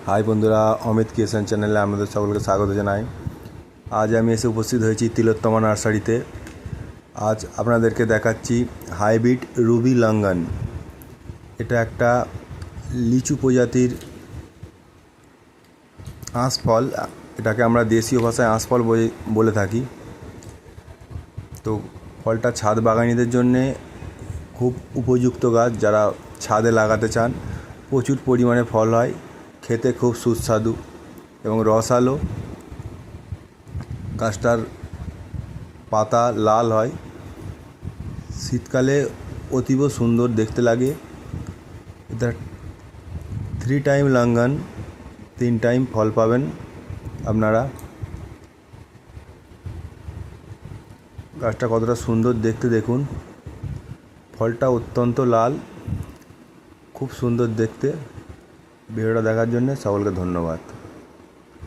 High বন্ধুরা, অমিত কিষান চ্যানেলে আপনাদের সকলকে স্বাগত জানাই। আজ আমি এসে উপস্থিত হয়েছি তিলোত্তমা নার্সারিতে। আজ আপনাদেরকে দেখাচ্ছি হাইব্রিড রুবি লঙ্ঘন। এটা একটা লিচু প্রজাতির আঁশফল। এটাকে আমরা দেশীয় ভাষায় আঁশফল বলে থাকি। তো ফলটা ছাদ বাগানীদের জন্যে খুব উপযুক্ত গাছ। যারা ছাদে লাগাতে চান, প্রচুর পরিমাণে ফল হয়, খেতে খুব সুস্বাদু এবং রসালো। গাছটার পাতা লাল হয়, শীতকালে অতীব সুন্দর দেখতে লাগে। এটা 3 টাইম লঙ্ঘন, 3 টাইম ফল পাবেন আপনারা। গাছটা কতটা সুন্দর দেখতে দেখুন, ফলটা অত্যন্ত লাল, খুব সুন্দর দেখতে। ভিডিওটা দেখার জন্য সকলকে ধন্যবাদ।